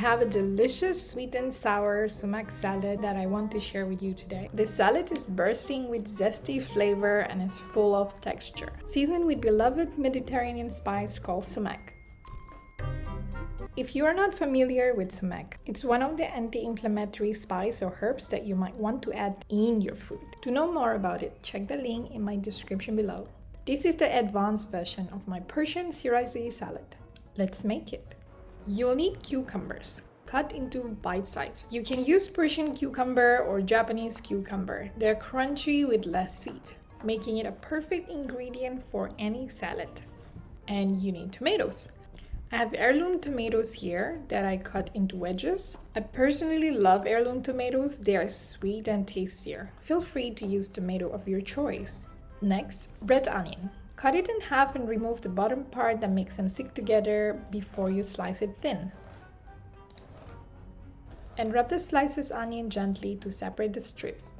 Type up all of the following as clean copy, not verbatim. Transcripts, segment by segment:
have a delicious sweet and sour sumac salad that I want to share with you today. This salad is bursting with zesty flavor and is full of texture, seasoned with beloved Mediterranean spice called sumac. If you are not familiar with sumac, it's one of the anti-inflammatory spice or herbs that you might want to add in your food. To know more about it, check the link in my description below. This is the advanced version of my Persian Shirazi salad. Let's make it. You'll need cucumbers, cut into bite size. You can use Persian cucumber or Japanese cucumber. They're crunchy with less seed, making it a perfect ingredient for any salad. And you need tomatoes. I have heirloom tomatoes here that I cut into wedges. I personally love heirloom tomatoes. They are sweet and tastier. Feel free to use tomato of your choice. Next, red onion. Cut it in half and remove the bottom part that makes them stick together before you slice it thin. And rub the slices onion gently to separate the strips.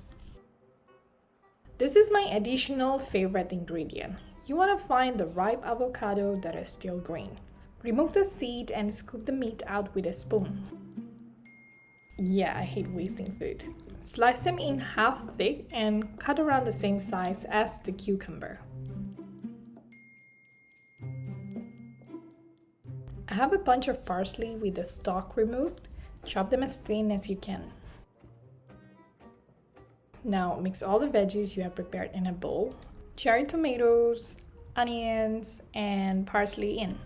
This is my additional favorite ingredient. You want to find the ripe avocado that is still green. Remove the seed and scoop the meat out with a spoon. Yeah, I hate wasting food. Slice them in half thick and cut around the same size as the cucumber. I have a bunch of parsley with the stalk removed. Chop them as thin as you can. Now mix all the veggies you have prepared in a bowl. Cherry tomatoes, onions, and parsley in.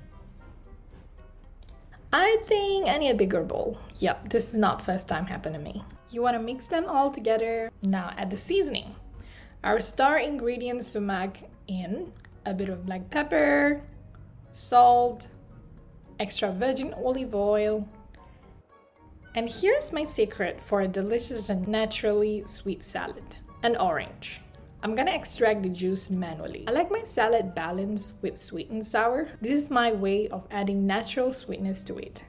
I think I need a bigger bowl. Yep, this is not first time happened to me. You want to mix them all together. Now add the seasoning. Our star ingredient sumac in, a bit of black pepper, salt, extra virgin olive oil. And here's my secret for a delicious and naturally sweet salad, an orange. I'm gonna extract the juice manually. I like my salad balanced with sweet and sour. This is my way of adding natural sweetness to it.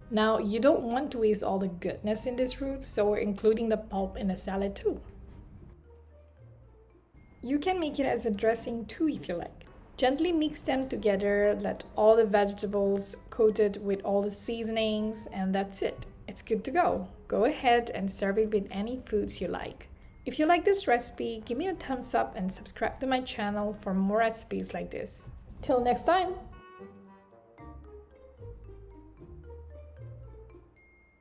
Now, you don't want to waste all the goodness in this fruit, so we're including the pulp in the salad too. You can make it as a dressing too if you like. Gently mix them together, let all the vegetables coat it with all the seasonings, and that's it. It's good to go. Go ahead and serve it with any foods you like. If you like this recipe, give me a thumbs up and subscribe to my channel for more recipes like this. Till next time!